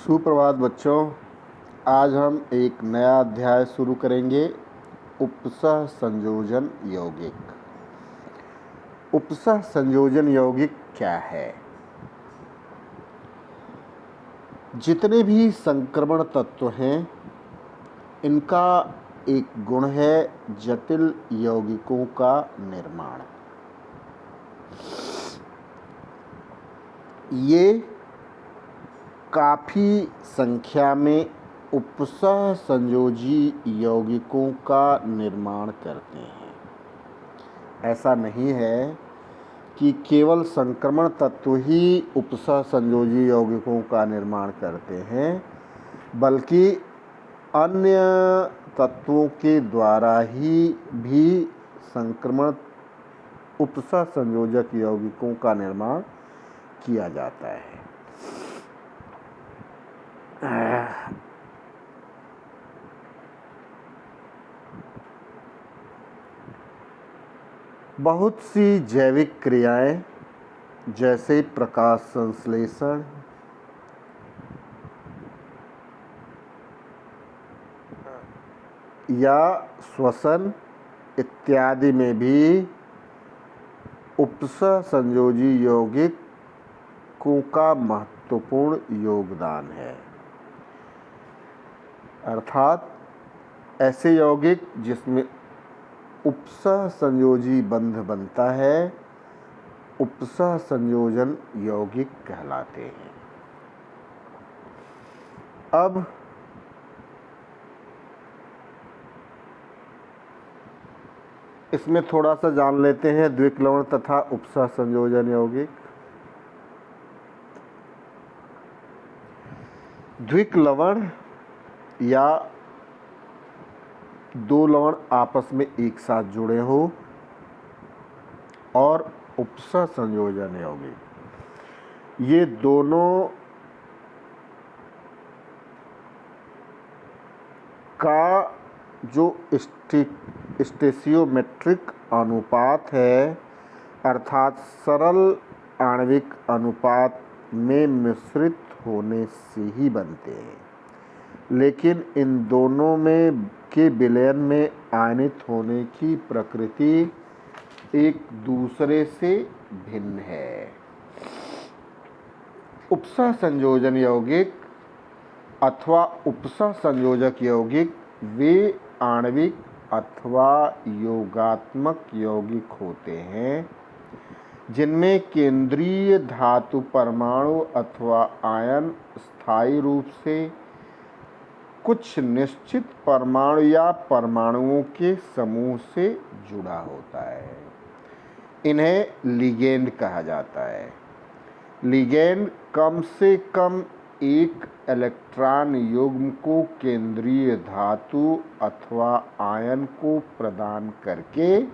सुप्रभात बच्चों। आज हम एक नया अध्याय शुरू करेंगे, उपसह संयोजन यौगिक। उपसह संयोजन यौगिक क्या है? जितने भी संक्रमण तत्व हैं, इनका एक गुण है जटिल यौगिकों का निर्माण। ये काफ़ी संख्या में उपसह संयोजी यौगिकों का निर्माण करते हैं। ऐसा नहीं है कि केवल संक्रमण तत्व ही उपसह संयोजी यौगिकों का निर्माण करते हैं, बल्कि अन्य तत्वों के द्वारा ही भी संक्रमण उपसह संयोजक यौगिकों का निर्माण किया जाता है। बहुत सी जैविक क्रियाएं जैसे प्रकाश संश्लेषण, या श्वसन इत्यादि में भी उपसह संयोजी यौगिकों का महत्वपूर्ण योगदान है। अर्थात ऐसे यौगिक जिसमें उपसह संयोजी बंध बनता है, उपसह संयोजन यौगिक कहलाते हैं। अब इसमें थोड़ा सा जान लेते हैं द्विक लवण तथा उपसह संयोजन यौगिक। द्विक लवण या दो लवण आपस में एक साथ जुड़े हो और उपसह संयोजन यौगिक, ये दोनों का जो स्टेशियोमेट्रिक अनुपात है, अर्थात सरल आणविक अनुपात में मिश्रित होने से ही बनते हैं, लेकिन इन दोनों में के विलयन में आयनित होने की प्रकृति एक दूसरे से भिन्न है। उपसह संयोजन यौगिक अथवा उपसह संयोजक यौगिक वे आणविक अथवा योगात्मक यौगिक होते हैं जिनमें केंद्रीय धातु परमाणु अथवा आयन स्थायी रूप से कुछ निश्चित परमाणु या परमाणुओं के समूह से जुड़ा होता है। इन्हें लिगेंड कहा जाता है। लिगेंड कम से कम एक इलेक्ट्रॉन युग्म को केंद्रीय धातु अथवा आयन को प्रदान करके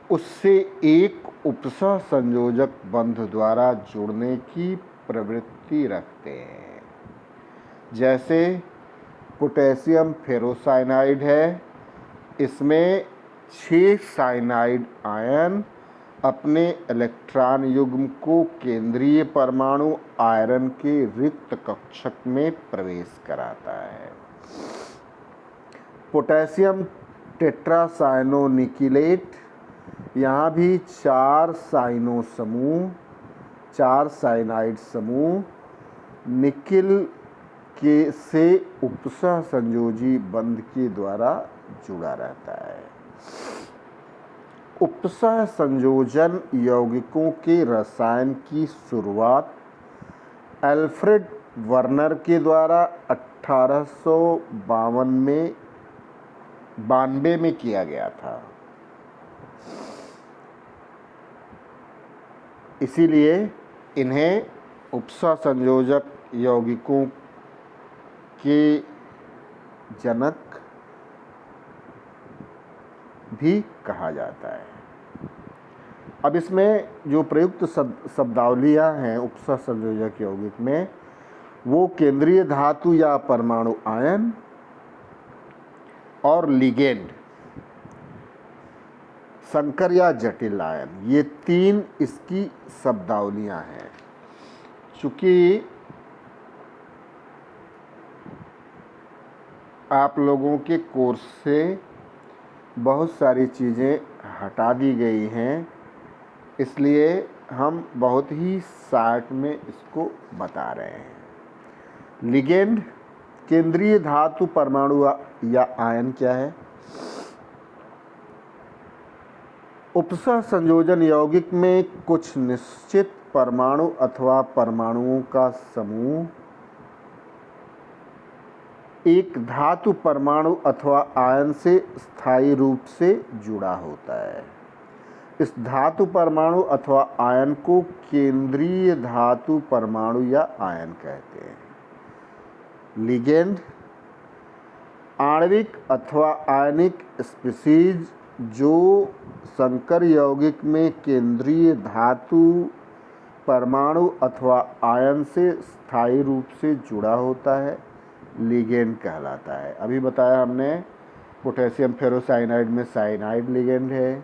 उससे एक उपसह संयोजक बंध द्वारा जुड़ने की प्रवृत्ति रखते हैं। जैसे पोटेशियम फेरोसाइनाइड है, इसमें 6 साइनाइड आयन अपने इलेक्ट्रॉन युग्म को केंद्रीय परमाणु आयरन के रिक्त कक्षक में प्रवेश कराता है। पोटेशियम टेट्रासाइनोनिकिलेट, यहाँ भी 4 साइनो समूह, 4 साइनाइड समूह निकिल के से उपसह संयोजी बंध के द्वारा जुड़ा रहता है। उपसह संयोजन यौगिकों के रसायन की शुरुआत अल्फ्रेड वर्नर के द्वारा 1892 में किया गया था। इसीलिए इन्हें उपसह संयोजक यौगिकों के जनक भी कहा जाता है। अब इसमें जो प्रयुक्त शब्दावलियां हैं उपसह संयोजक यौगिक में, वो केंद्रीय धातु या परमाणु आयन और लिगेंड, संकर या जटिल आयन, ये 3 इसकी शब्दावलियां हैं। चूँकि आप लोगों के कोर्स से बहुत सारी चीज़ें हटा दी गई हैं, इसलिए हम बहुत ही शॉर्ट में इसको बता रहे हैं। लिगेंड केंद्रीय धातु परमाणु या आयन क्या है? उपसह संयोजन यौगिक में कुछ निश्चित परमाणु अथवा परमाणुओं का समूह एक धातु परमाणु अथवा आयन से स्थायी रूप से जुड़ा होता है। इस धातु परमाणु अथवा आयन को केंद्रीय धातु परमाणु या आयन कहते हैं। लिगेंड आणविक अथवा आयनिक स्पीशीज जो संकर यौगिक में केंद्रीय धातु परमाणु अथवा आयन से स्थायी रूप से जुड़ा होता है, लिगेंड कहलाता है। अभी बताया हमने पोटेशियम फेरोसाइनाइड में साइनाइड लिगेंड है,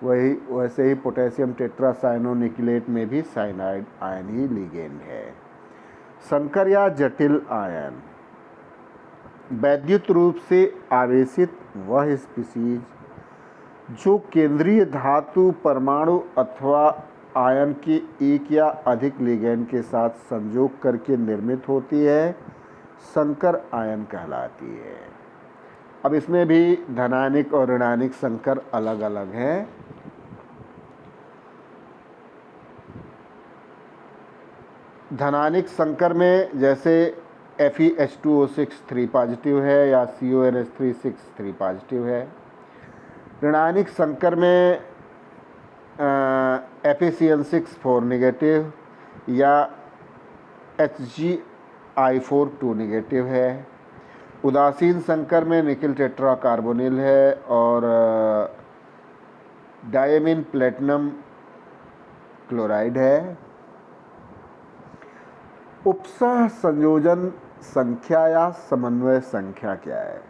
वैसे ही पोटेशियम टेट्रासाइनोनिकलेट में भी साइनाइड आयन ही लिगेंड है। संकर या जटिल आयन वैद्युत रूप से आवेशित वह स्पीशीज जो केंद्रीय धातु परमाणु अथवा आयन के एक या अधिक लिगेंड के साथ संयोग करके निर्मित होती है, संकर आयन कहलाती है। अब इसमें भी धनायनिक और ऋणायनिक संकर अलग अलग हैं। धनायनिक संकर में जैसे FeH2O6 3 पॉजिटिव है या CONH3 6 3 पॉजिटिव है। ऋणायनिक संकर में FeCN6 4 नेगेटिव या HgI4 2 नेगेटिव है। उदासीन संकर में निकिल टेट्रा कार्बोनिल है और डायमीन प्लेटिनम क्लोराइड है। उपसह संयोजन संख्या या समन्वय संख्या क्या है?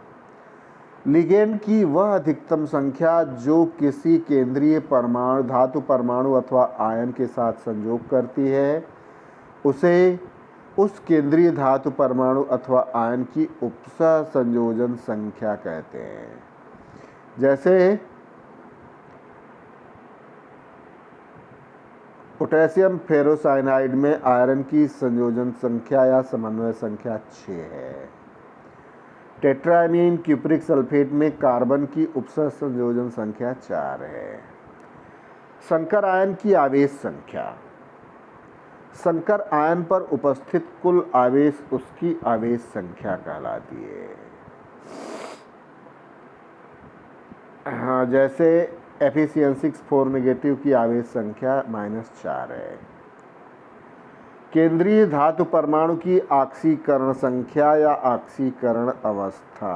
लिगेंड की वह अधिकतम संख्या जो किसी केंद्रीय परमाणु धातु परमाणु अथवा आयन के साथ संयोग करती है, उसे उस केंद्रीय धातु परमाणु अथवा आयन की उपसह संयोजन संख्या कहते हैं। जैसे पोटेशियम फेरोसाइनाइड में आयरन की संयोजन संख्या या समन्वय संख्या 6 है। टेट्रामीन क्यूप्रिक सल्फेट में कार्बन की उपसह संयोजन संख्या 4 है। संकर आयन की आवेश संख्या संकर आयन पर उपस्थित कुल आवेश उसकी आवेश संख्या कहलाती है। हाँ, जैसे FeCN6 4 नेगेटिव की आवेश संख्या -4 है। केंद्रीय धातु परमाणु की ऑक्सीकरण संख्या या ऑक्सीकरण अवस्था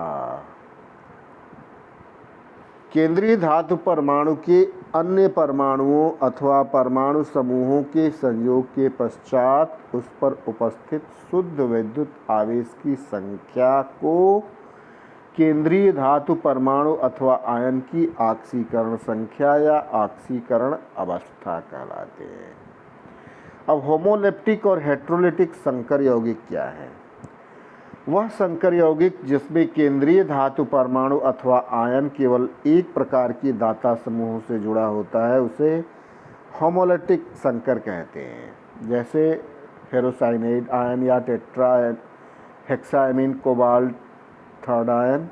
केंद्रीय धातु परमाणु के अन्य परमाणुओं अथवा परमाणु समूहों के संयोग के पश्चात उस पर उपस्थित शुद्ध विद्युत आवेश की संख्या को केंद्रीय धातु परमाणु अथवा आयन की ऑक्सीकरण संख्या या ऑक्सीकरण अवस्था कहलाते हैं। अब होमोलेप्टिक और हेट्रोलिटिक संकर यौगिक क्या है? वह संकर यौगिक जिसमें केंद्रीय धातु परमाणु अथवा आयन केवल एक प्रकार की दाता समूह से जुड़ा होता है, उसे होमोलेप्टिक संकर कहते हैं। जैसे फेरोसाइनाइड आयन या tetra hexamine cobalt third ion,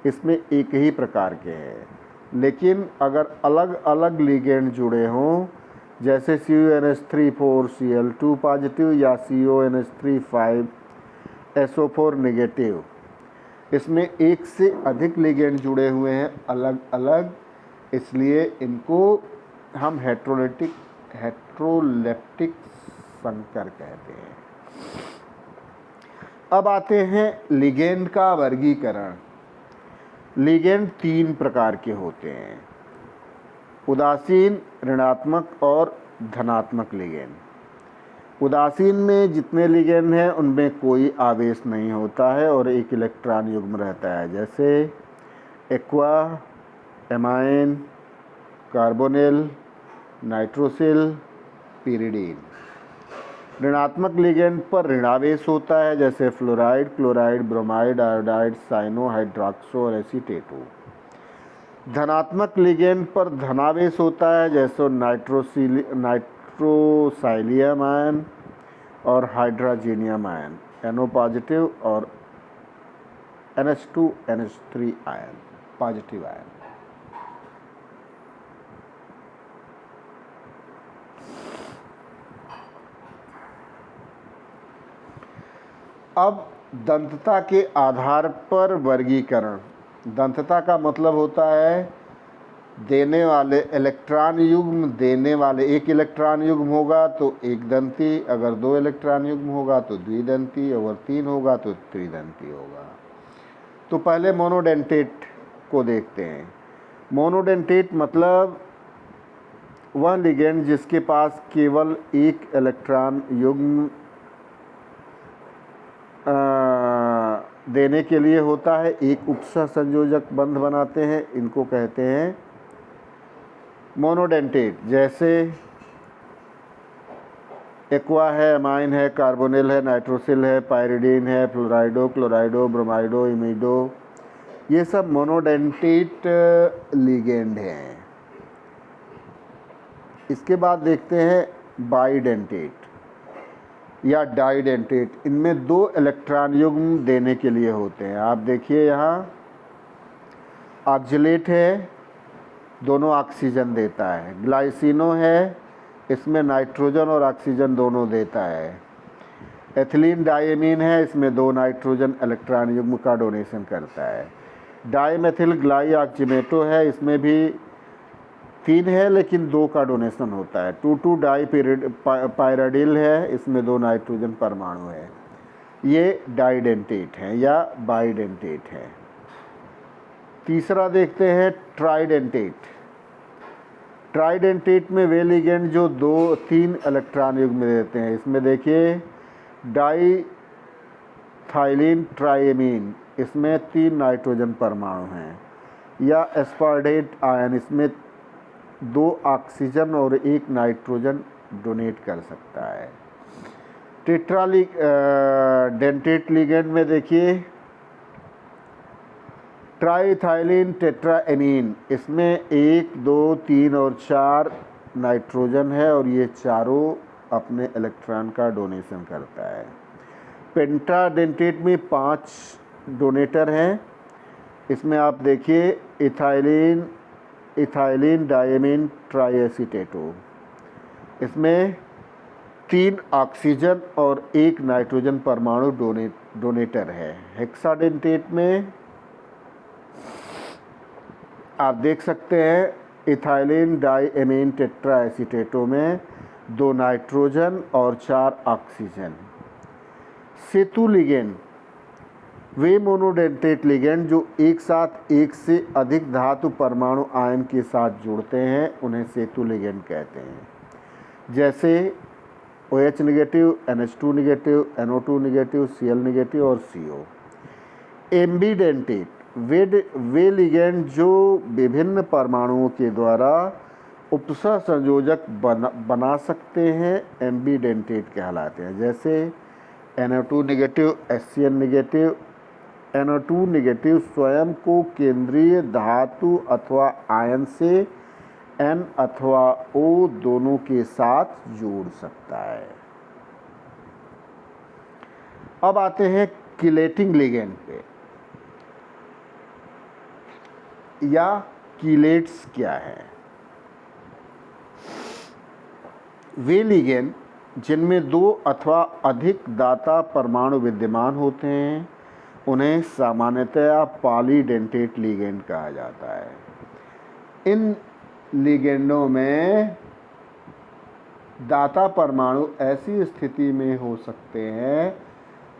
इसमें एक ही प्रकार के हैं, लेकिन अगर अलग अलग लिगेंड जुड़े हों, जैसे CONH3 4 Cl2 पॉजिटिव या CONH3 5 SO4 नेगेटिव, इसमें एक से अधिक लिगेंड जुड़े हुए हैं अलग अलग, इसलिए इनको हम हेट्रोलेप्टिक संकर कहते हैं। अब आते हैं लिगेंड का वर्गीकरण। लिगेंड 3 प्रकार के होते हैं: उदासीन, ऋणात्मक और धनात्मक लिगेंड। उदासीन में जितने लिगेंड हैं उनमें कोई आवेश नहीं होता है और एक इलेक्ट्रॉन युग्म रहता है, जैसे aqua, amine, carbonyl, nitrosyl, pyridine. ऋणात्मक लिगेंड पर ऋणावेश होता है, जैसे fluoride, chloride, bromide, iodide, cyano, hydroxo और एसीटेटो। धनात्मक लिगेंड पर धनावेश होता है, जैसे नाइट्रोसाइलियम आयन और हाइड्रोजीनियम आयन, NO पॉजिटिव और NH2 NH3 ion positive ion. अब दंतता के आधार पर वर्गीकरण। दंतता का मतलब होता है देने वाले इलेक्ट्रॉन युग्म, देने वाले एक इलेक्ट्रॉन युग्म होगा तो एक दंती, अगर 2 इलेक्ट्रॉन युग्म होगा तो द्विदंती, अगर 3 होगा तो त्रिदंती होगा। तो पहले मोनोडेंटेट को देखते हैं। मोनोडेंटेट मतलब वह लिगेंड जिसके पास केवल एक इलेक्ट्रॉन युग्म देने के लिए होता है, एक उपसह संयोजक बंध बनाते हैं, इनको कहते हैं मोनोडेंटेट। जैसे एक्वा है, अमाइन है, कार्बोनिल है, नाइट्रोसिल है, पायरिडीन है, फ्लोराइडो, क्लोराइडो, ब्रोमाइडो, इमिडो, ये सब मोनोडेंटेट लिगेंड हैं। इसके बाद देखते हैं बाइडेंटेट या डाइडेंटेट। इनमें 2 इलेक्ट्रॉन युग्म देने के लिए होते हैं। आप देखिए यहाँ ऑक्जेलेट है, दोनों ऑक्सीजन देता है। ग्लाइसिनो है, इसमें नाइट्रोजन और ऑक्सीजन दोनों देता है। एथिलीन डाइएमीन है, इसमें 2 नाइट्रोजन इलेक्ट्रॉन युग्म का डोनेशन करता है। डाइमेथिल ग्लाइऑक्सीमेटो है, इसमें भी 3 है लेकिन 2 का डोनेशन होता है। 2,2 डाई पायराडिल है, इसमें 2 नाइट्रोजन परमाणु है। ये डाइडेंटेट हैं या बाइडेंटेट है। तीसरा देखते हैं ट्राइडेंटेट। ट्राइडेंटेट में वे लिगेंड जो 2-3 इलेक्ट्रॉन युग्म देते हैं। इसमें देखिए डाईथाइलिन ट्राइएमीन, इसमें 3 नाइट्रोजन परमाणु हैं। या एस्पार्डेट आयन, इसमें 2 ऑक्सीजन और 1 नाइट्रोजन डोनेट कर सकता है। डेंटेट लिगेंड में देखिए ट्राइथाइलिन टेट्राएमीन, इसमें 1, 2, 3 और 4 नाइट्रोजन है और ये चारों अपने इलेक्ट्रॉन का डोनेशन करता है। पेंटाडेंटेट में 5 डोनेटर हैं। इसमें आप देखिए इथाइलिन डाइएमीन ट्राइएसीटेटो, इसमें 3 ऑक्सीजन और 1 नाइट्रोजन परमाणु डोनेटर है। हेक्साडेंटेट में आप देख सकते हैं इथाइलिन डाइएमीन टेट्राएसीटेटो में 2 नाइट्रोजन और 4 ऑक्सीजन। सेतु लिगेंड वे मोनोडेंटेट लिगेंड जो एक साथ एक से अधिक धातु परमाणु आयन के साथ जुड़ते हैं, उन्हें सेतु लिगेंड कहते हैं। जैसे OH negative, NH2 negative, NO2 negative, Cl negative और CO। एम्बीडेंटेट वे लिगेंड जो विभिन्न परमाणुओं के द्वारा उपसह संयोजक बना सकते हैं, एम्बीडेंटेट कहलाते हैं। जैसे NO2 negative, HCl negative. NO2 negative स्वयं को केंद्रीय धातु अथवा आयन से N अथवा O दोनों के साथ जोड़ सकता है। अब आते हैं किलेटिंग लिगेंड पे, या कीलेट्स क्या है। वे लिगेंड जिनमें 2 अथवा अधिक दाता परमाणु विद्यमान होते हैं, उन्हें सामान्यतया पॉलीडेंटेट लिगेंड कहा जाता है। इन लिगेंडों में दाता परमाणु ऐसी स्थिति में हो सकते हैं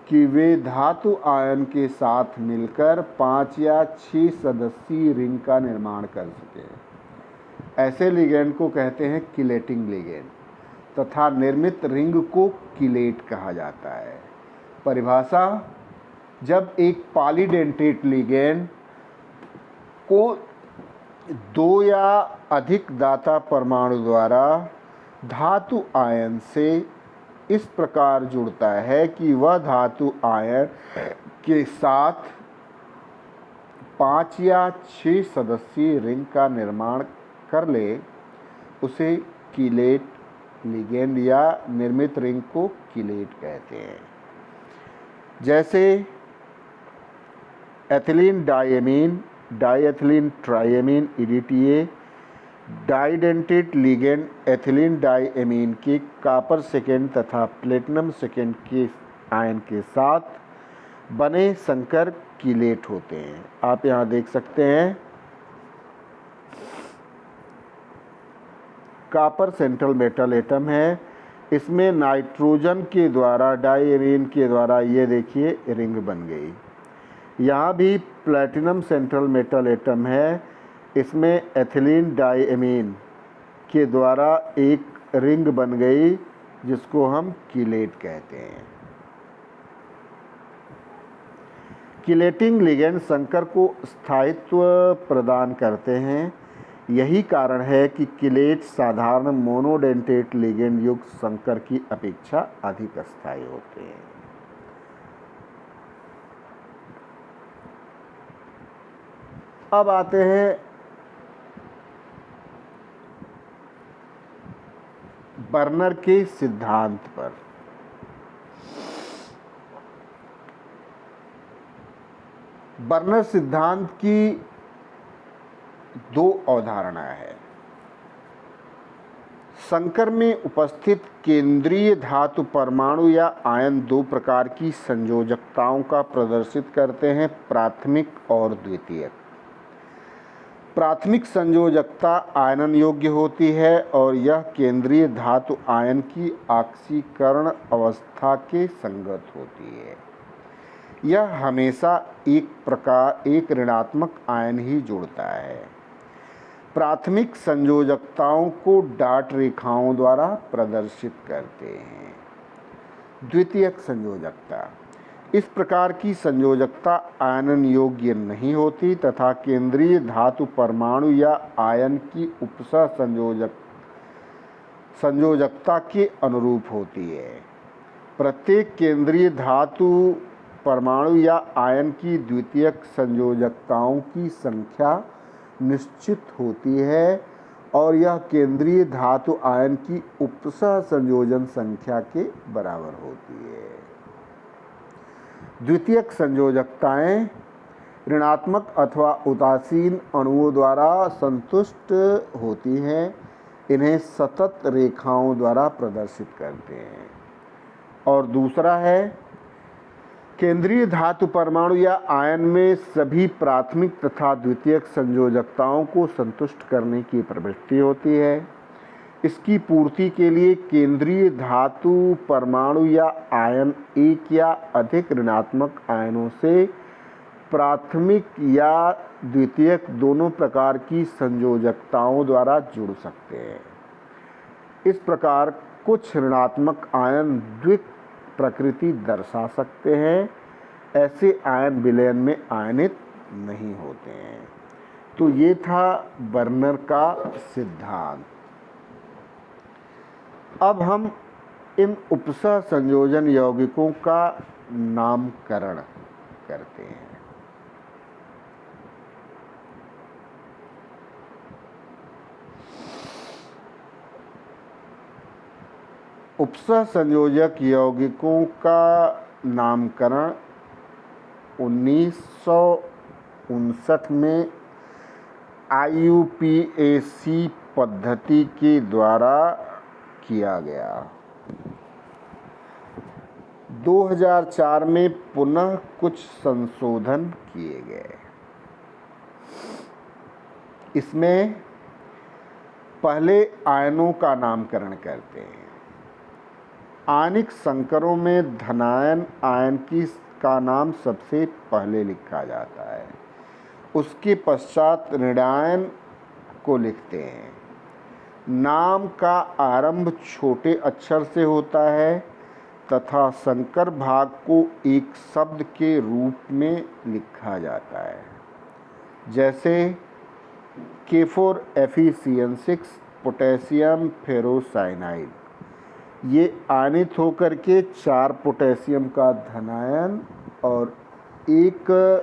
कि वे धातु आयन के साथ मिलकर 5 या 6 सदस्यीय रिंग का निर्माण कर सकें। ऐसे लिगेंड को कहते हैं किलेटिंग लिगेंड तथा निर्मित रिंग को किलेट कहा जाता है। परिभाषा: जब एक पॉलीडेंटेट लिगेंड को 2 या अधिक दाता परमाणु द्वारा धातु आयन से इस प्रकार जुड़ता है कि वह धातु आयन के साथ 5 या 6 सदस्यीय रिंग का निर्माण कर ले, उसे कीलेट लिगेंड या निर्मित रिंग को कीलेट कहते हैं। जैसे ethylene diamine, diethylene triamine EDTA, didentate ligand ethylene diamine के कॉपर सेकेंड तथा प्लेटिनम सेकेंड के आयन के साथ बने संकर कीलेट होते हैं। आप यहाँ देख सकते हैं कॉपर सेंट्रल मेटल एटम है, इसमें नाइट्रोजन के द्वारा डाइएमीन के द्वारा ये देखिए रिंग बन गई। यहाँ भी प्लैटिनम सेंट्रल मेटल एटम है, इसमें एथिलीन डाइएमीन के द्वारा एक रिंग बन गई जिसको हम कीलेट कहते हैं। कीलेटिंग लिगेंड संकर को स्थायित्व प्रदान करते हैं। यही कारण है कि कीलेट साधारण मोनोडेंटेट लिगेंड युक्त संकर की अपेक्षा अधिक स्थायी होते हैं। अब आते हैं बर्नर के सिद्धांत पर। बर्नर सिद्धांत की 2 अवधारणाएं हैं। संकर में उपस्थित केंद्रीय धातु परमाणु या आयन 2 प्रकार की संयोजकताओं का प्रदर्शित करते हैं, प्राथमिक और द्वितीयक। प्राथमिक संयोजकता आयनन योग्य होती है और यह केंद्रीय धातु आयन की ऑक्सीकरण अवस्था के संगत होती है। यह हमेशा एक ऋणात्मक आयन ही जोड़ता है। प्राथमिक संयोजकताओं को डॉट रेखाओं द्वारा प्रदर्शित करते हैं। द्वितीयक संयोजकता, इस प्रकार की संयोजकता आयनन योग्य नहीं होती तथा केंद्रीय धातु परमाणु या आयन की उपसह संयोजकता के अनुरूप होती है। प्रत्येक केंद्रीय धातु परमाणु या आयन की द्वितीयक संयोजकताओं की संख्या निश्चित होती है और यह केंद्रीय धातु आयन की उपसह संयोजन संख्या के बराबर होती है। द्वितीयक संयोजकताएं ऋणात्मक अथवा उदासीन अणुओं द्वारा संतुष्ट होती हैं। इन्हें सतत रेखाओं द्वारा प्रदर्शित करते हैं। और दूसरा है केंद्रीय धातु परमाणु या आयन में सभी प्राथमिक तथा द्वितीयक संयोजकताओं को संतुष्ट करने की प्रवृत्ति होती है। इसकी पूर्ति के लिए केंद्रीय धातु परमाणु या आयन एक या अधिक ऋणात्मक आयनों से प्राथमिक या द्वितीयक दोनों प्रकार की संयोजकताओं द्वारा जुड़ सकते हैं। इस प्रकार कुछ ऋणात्मक आयन द्विक प्रकृति दर्शा सकते हैं। ऐसे आयन विलयन में आयनित नहीं होते हैं। तो ये था बर्नर का सिद्धांत। अब हम इन उपसह संयोजन यौगिकों का नामकरण करते हैं। उपसह संयोजक यौगिकों का नामकरण 1959 में IUPAC पद्धति के द्वारा किया गया। 2004 में पुनः कुछ संशोधन किए गए। इसमें पहले आयनों का नामकरण करते हैं। आयनिक संकरों में धनायन आयन का नाम सबसे पहले लिखा जाता है। उसके पश्चात ऋणायन को लिखते हैं। नाम का आरंभ छोटे अक्षर से होता है तथा संकर भाग को एक शब्द के रूप में लिखा जाता है, जैसे K4FeCN6 पोटेशियम फेरोसाइनाइड। ये आयनित होकर के 4 पोटेशियम का धनायन और 1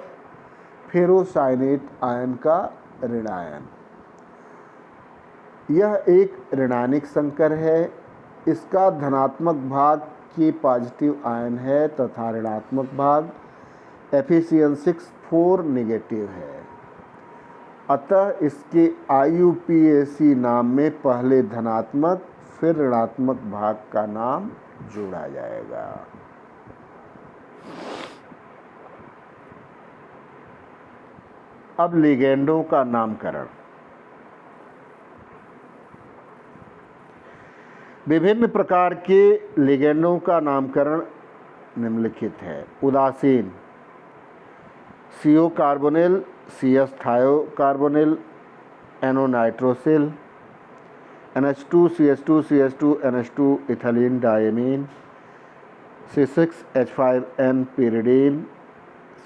फेरोसाइनेट आयन का ऋणायन। यह एक ऋणानिक संकर है। इसका धनात्मक भाग के पॉजिटिव आयन है तथा ऋणात्मक भाग Fe6 नेगेटिव है। अतः इसके IUPAC नाम में पहले धनात्मक फिर ऋणात्मक भाग का नाम जोड़ा जाएगा। अब लिगेंडों का नामकरण। विभिन्न प्रकार के लिगेंडों का नामकरण निम्नलिखित है। उदासीन CO carbonyl, CS thiocarbonyl, NO nitrosyl, NH2 CH2 CH2 NH2 ethylene diamine, C6H5N pyridine,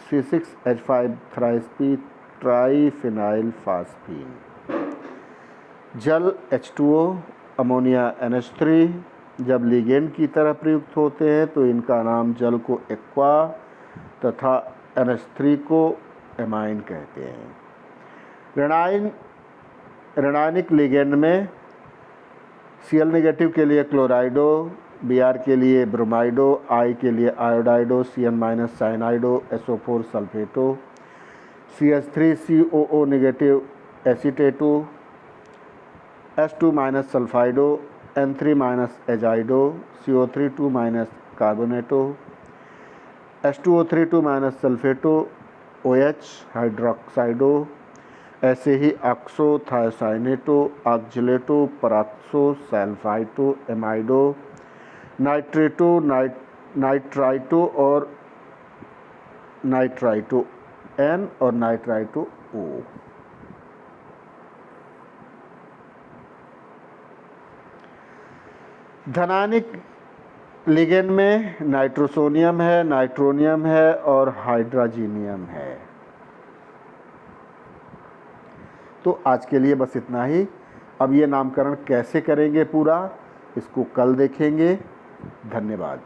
C6H5 थ्राइसपी ट्राइफिनाइल फास्फीन। जल H2O, अमोनिया NH3 जब लिगेंड की तरह प्रयुक्त होते हैं तो इनका नाम जल को एक्वा तथा NH3 को एमाइन कहते हैं। ऋणायनिक लिगेंड में Cl नेगेटिव के लिए क्लोराइडो, Br के लिए ब्रोमाइडो, I के लिए iodido, Cn- cyanido, SO4 sulphato, CH3COO negative acetato, H2- sulphido, N3- azido, CO3 carbonato, H2O3 sulphato, OH hydroxido, ऐसे ही oxo thiocyanato, oxalato, peroxo sulphito, amido, nitrato, nitrito और नाइट्राइटो N और नाइट्राइटो O। धनायनिक लिगेंड में nitrosonium है, nitronium है और हाइड्रोजीनियम है। तो आज के लिए बस इतना ही। अब ये नामकरण कैसे करेंगे पूरा, इसको कल देखेंगे। धन्यवाद।